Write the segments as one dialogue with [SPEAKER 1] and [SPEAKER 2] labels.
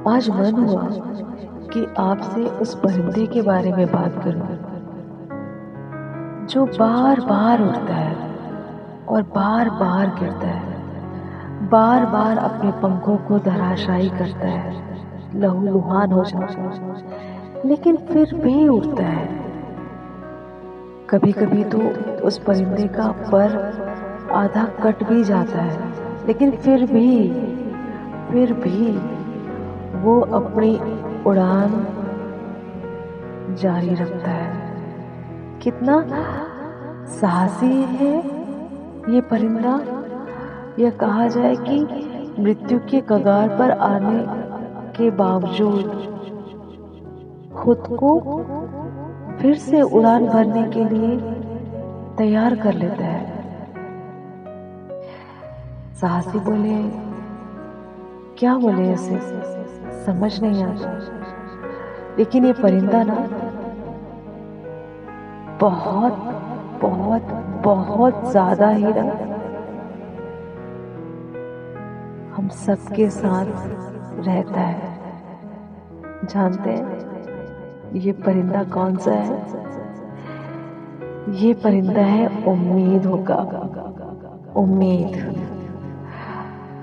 [SPEAKER 1] आज मन हुआ कि आपसे उस परिंदे के बारे में बात करूं जो बार बार उड़ता है और बार बार गिरता है, बार बार अपने पंखों को धराशायी करता है, लहूलुहान हो जाता है, लेकिन फिर भी उड़ता है। कभी कभी तो उस परिंदे का पर आधा कट भी जाता है, लेकिन फिर भी वो अपनी उड़ान जारी रखता है। कितना साहसी है ये परिंदा। यह कहा जाए कि मृत्यु के कगार पर आने के बावजूद खुद को फिर से उड़ान भरने के लिए तैयार कर लेता है। साहसी बोले क्या बोले इसे समझ नहीं आता, लेकिन ये परिंदा ना बहुत बहुत बहुत ज्यादा ही ना हम सबके साथ रहता है। जानते हैं ये परिंदा कौन सा है? ये परिंदा है उम्मीद होगा। उम्मीद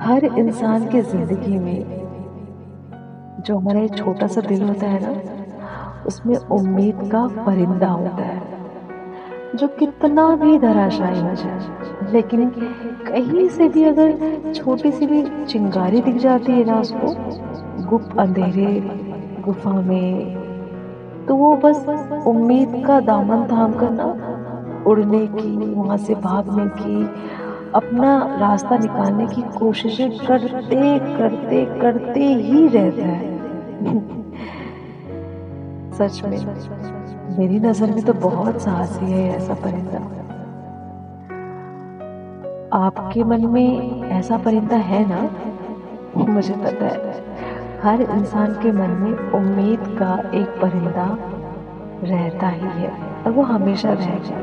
[SPEAKER 1] हर इंसान की जिंदगी में जो हमारा ये छोटा सा दिल होता है ना, उसमें उम्मीद का परिंदा होता है जो कितना भी धराशायी हो जाए, लेकिन कहीं से भी अगर छोटी सी भी चिंगारी दिख जाती है ना उसको गुप्त अंधेरे गुफा में, तो वो बस उम्मीद का दामन थाम कर ना उड़ने की, वहां से भागने की, अपना रास्ता निकालने की कोशिशें करते करते करते ही रहता है। सच में मेरी नजर में तो बहुत साहसी है ऐसा परिंदा। आपके मन में ऐसा परिंदा है ना? मुझे पता है हर इंसान के मन में उम्मीद का एक परिंदा रहता ही है और वो हमेशा रहेगा।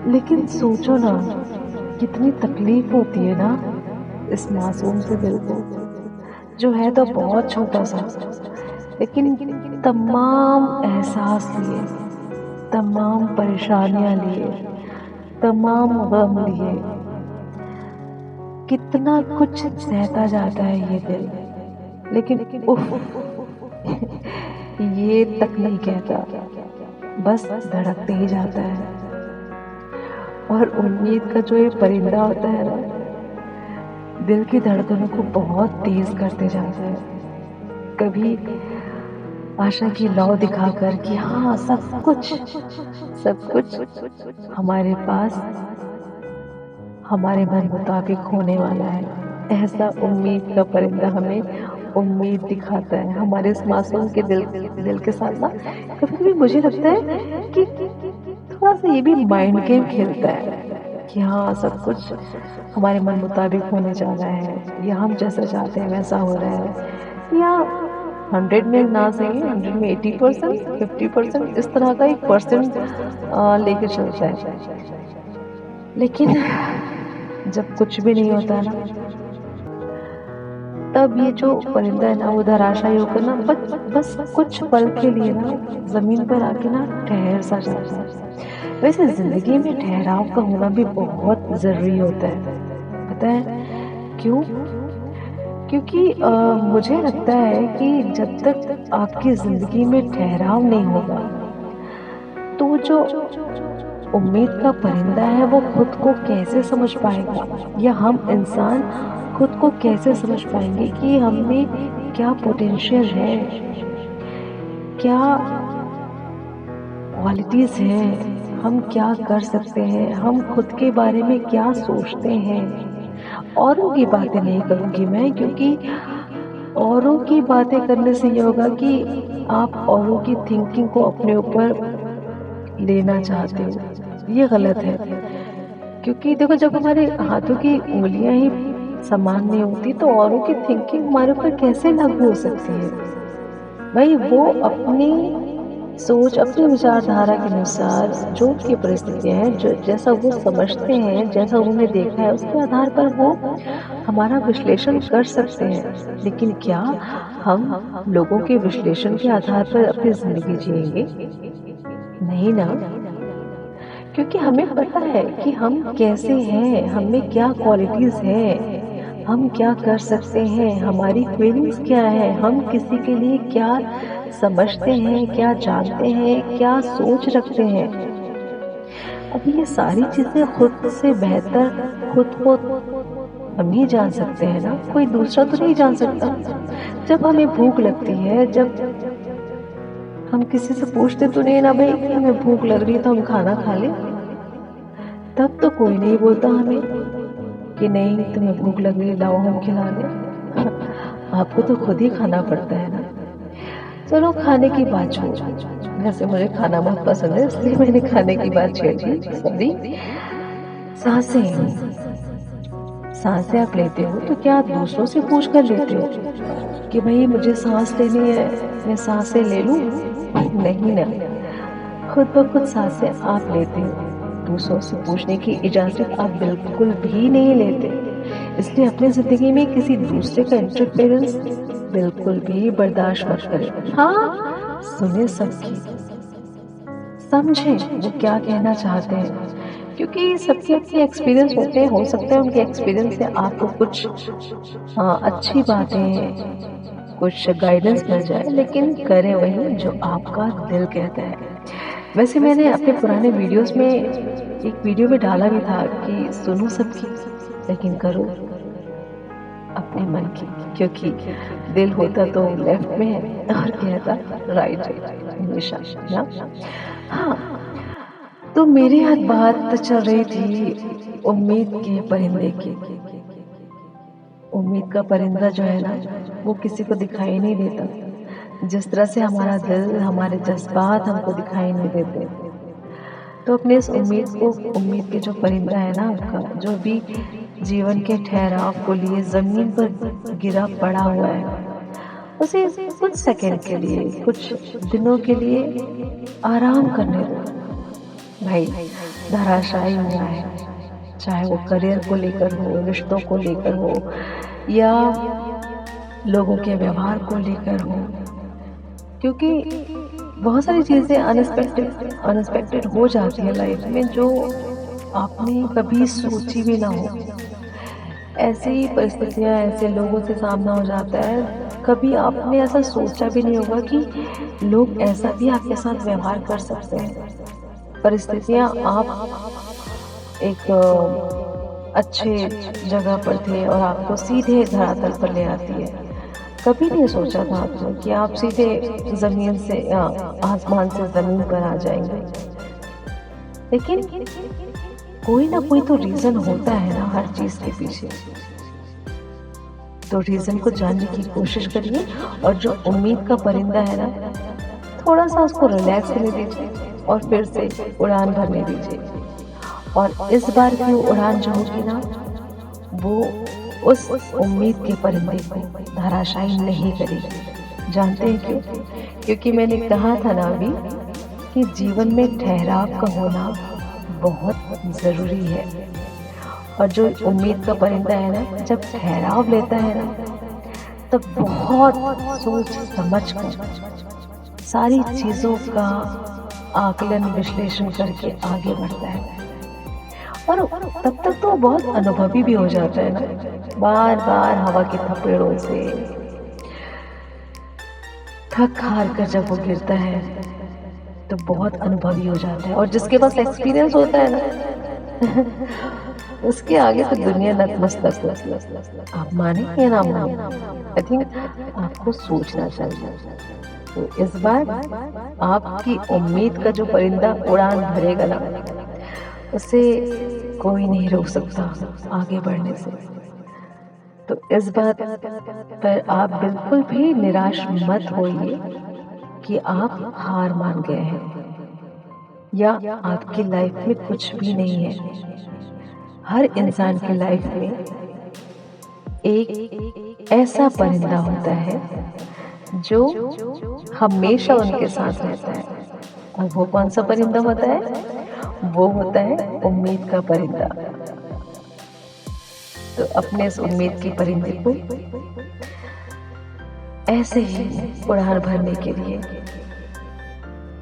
[SPEAKER 1] लेकिन सोचो ना कितनी तकलीफ होती है ना इस मासूम से दिल को, जो है तो बहुत छोटा सा, लेकिन तमाम एहसास लिए, तमाम परेशानियां लिए, तमाम गम लिए, कितना कुछ सहता जाता है ये दिल, लेकिन उफ ये तक नहीं कहता, बस धड़कते ही जाता है। और उम्मीद का जो ये परिंदा होता है ना, दिल की धड़कनों को बहुत तेज करते जाता है। कभी आशा की लौ दिखाकर कि हाँ सब कुछ हमारे पास हमारे मन मुताबिक होने वाला है, ऐसा उम्मीद का परिंदा हमें उम्मीद दिखाता है हमारे इस मासूम के दिल के साथ ना। कभी कभी मुझे लगता है कि थोड़ा सा ये भी माइंड गेम खेलता है कि हाँ सब कुछ हमारे मन मुताबिक होने जा रहा है, या हम जैसा चाहते हैं वैसा हो रहा है, या 100 में ना सही 100 में 80% 50% इस तरह का एक परसेंट लेके चलता है। लेकिन जब कुछ भी नहीं होता ना, तब ये जो परिंदा है ना वो धराशायी होकर ना बस कुछ पल के लिए ना जमीन पर आके ना ठहर सा जाता है। वैसे जिंदगी में ठहराव का होना भी बहुत जरूरी होता है, पता है क्यों? क्योंकि मुझे लगता है कि जब तक आपकी जिंदगी में ठहराव नहीं होगा, तो जो उम्मीद का परिंदा है वो खुद को कैसे समझ पाएगा, या हम इंसान खुद को कैसे समझ पाएंगे कि हमें क्या पोटेंशियल है, क्या क्वालिटीज हैं, हम क्या कर सकते हैं, हम खुद के बारे में क्या सोचते हैं। औरों की बातें नहीं करूंगी मैं, क्योंकि औरों की बातें करने से ये होगा कि आप औरों की थिंकिंग को अपने ऊपर लेना चाहते हो, ये गलत है। क्योंकि देखो जब हमारे हाथों की उंगलियां ही समान नहीं होती तो औरों की थिंकिंग हमारे ऊपर कैसे लागू हो सकती है? भाई वो अपनी सोच, अपनी विचारधारा के अनुसार जो उनकी परिस्थितियाँ हैं, जो जैसा वो समझते हैं, जैसा उन्होंने देखा है, उसके आधार पर वो हमारा विश्लेषण कर सकते हैं। लेकिन क्या हम लोगों के विश्लेषण के आधार पर अपनी ज़िंदगी जिएँगे? नहीं ना। क्योंकि हमें पता है कि हम कैसे हैं, हम में क्या क्वालिटीज़ हैं, हम क्या कर सकते हैं, हमारी फीलिंग्स क्या है, हम किसी के लिए क्या समझते हैं, क्या जानते हैं, क्या सोच रखते हैं। अब ये सारी चीज़ें खुद से बेहतर खुद को हम ही जान सकते हैं ना, कोई दूसरा तो नहीं जान सकता। जब हमें भूख लगती है, जब हम किसी से पूछते तो नहीं ना भई कि हमें भूख लग रही है तो हम खाना खा लें? तब तो कोई नहीं बोलता हमें कि नहीं तुम्हें भूख लग रही है लाओ हम खिला दें। आपको तो खुद ही खाना पड़ता है ना। चलो खाने की बात छोड़ो, वैसे मुझे खाना बहुत पसंद है इसलिए मैंने खाने की बात छेड़ दी, सॉरी। सांसें, सांसें आप लेते हो तो क्या आप दूसरों से पूछ कर लेते हो कि भई मुझे सांस लेनी है, मैं सांसें ले लूँ? नहीं ना, खुद ब खुद सांसें आप लेते हो, दूसरों से पूछने की इजाज़त आप बिल्कुल भी नहीं लेते। इसलिए अपनी ज़िंदगी में किसी दूसरे का इंटरफेरेंस बिल्कुल भी बर्दाश्त मत करें। हाँ, सुनें सबकी, समझें वो क्या कहना चाहते हैं, क्योंकि सबके अपने एक्सपीरियंस होते हैं, हो सकता है उनके एक्सपीरियंस से आपको कुछ अच्छी बातें, कुछ गाइडेंस मिल जाए, लेकिन करें वही जो आपका दिल कहता है। वैसे मैंने अपने पुराने वीडियोस में एक वीडियो में डाला भी था कि सुनो सबकी लेकिन करो अपने मन की, क्योंकि दिल होता तो लेफ्ट में है और कहता राइट हमेशा ना। हाँ, तो मेरे यहाँ बात चल रही थी उम्मीद के परिंदे की। उम्मीद का परिंदा जो है ना, वो किसी को दिखाई नहीं देता। जिस तरह से हमारा दिल, हमारे जज़्बात हमको दिखाई नहीं देते। तो अपने इस उम्मीद के जो परिंदा है ना आपका, जो भी जीवन के ठहराव को लिए ज़मीन पर गिरा पड़ा हुआ है, उसे कुछ सेकंड के लिए, कुछ दिनों के लिए आराम करने दो। भाई, धराशायी हुआ है, चाहे वो करियर को लेकर हो, रिश्तों को लेकर हो या लोगों के व्यवहार को लेकर हो, क्योंकि बहुत सारी चीज़ें अनएक्सपेक्टेड हो जाती है लाइफ में जो आपने कभी सोची भी ना हो। ऐसी परिस्थितियाँ, ऐसे लोगों से सामना हो जाता है, कभी आपने ऐसा सोचा भी नहीं होगा कि लोग ऐसा भी आपके साथ व्यवहार कर सकते हैं। परिस्थितियाँ आप एक अच्छे जगह पर थे और आपको सीधे धरातल पर ले आती है। कभी नहीं सोचा था आपने कि आप सीधे ज़मीन से आसमान से ज़मीन पर आ जाएँगे। लेकिन कोई ना कोई तो रीज़न होता है ना हर चीज़ के पीछे। तो रीज़न को जानने की कोशिश करिए और जो उम्मीद का परिंदा है ना, थोड़ा-सा उसको रिलैक्स होने दीजिए और फिर से उड़ान भरने दीजिए। और इस बार की उड़ान जो होगी ना, वो उस उम्मीद के परिंदे को धराशायी नहीं करेगी। जानते हैं क्यों? क्योंकि मैंने कहा था ना अभी कि जीवन में ठहराव का होना बहुत ज़रूरी है। और जो उम्मीद का परिंदा है ना, जब ठहराव लेता है ना, तब बहुत सोच समझ कर सारी चीज़ों का आकलन विश्लेषण करके आगे बढ़ता है। और तब तक तो बहुत अनुभवी भी हो जाता है ना, बार-बार हवा के थपेड़ों से थक हार कर जब वो गिरता है तो बहुत अनुभवी हो जाता है। और जिसके पास एक्सपीरियंस होता है ना उसके आगे तो दुनिया नतमस्तक है। आप माने या ना माने, आई थिंक आपको सोचना चाहिए। तो इस बार आपकी उम्मीद का जो परिंदा उड़ान भरेगा ना, उसे कोई नहीं रोक सकता आगे बढ़ने से। तो इस बात पर आप बिल्कुल भी निराश मत होइए कि आप हार मान गए हैं या आपकी लाइफ में कुछ भी नहीं है। हर इंसान की लाइफ में एक ऐसा परिंदा होता है जो हमेशा उनके साथ रहता है। और वो कौन सा परिंदा होता है? वो होता है उम्मीद का परिंदा। तो अपने इस उम्मीद के परिंदे को ऐसे ही उड़ान भरने के लिए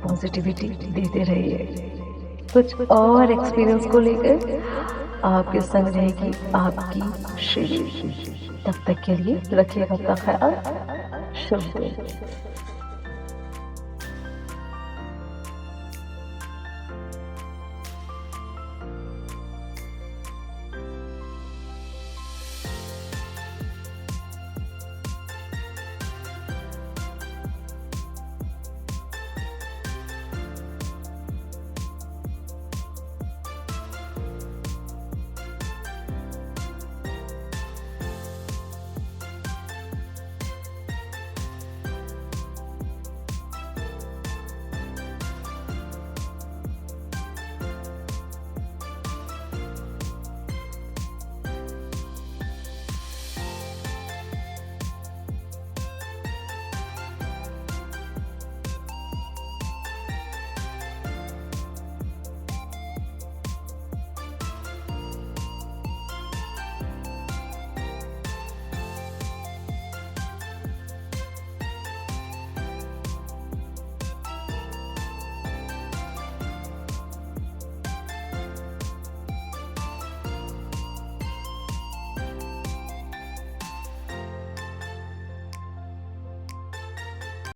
[SPEAKER 1] पॉजिटिविटी देते रहिए। कुछ और एक्सपीरियंस को लेकर आपके संग रहेगी आपकी श्री। तब तक के लिए रखिएगा अपना ख्याल। शुभ दिन।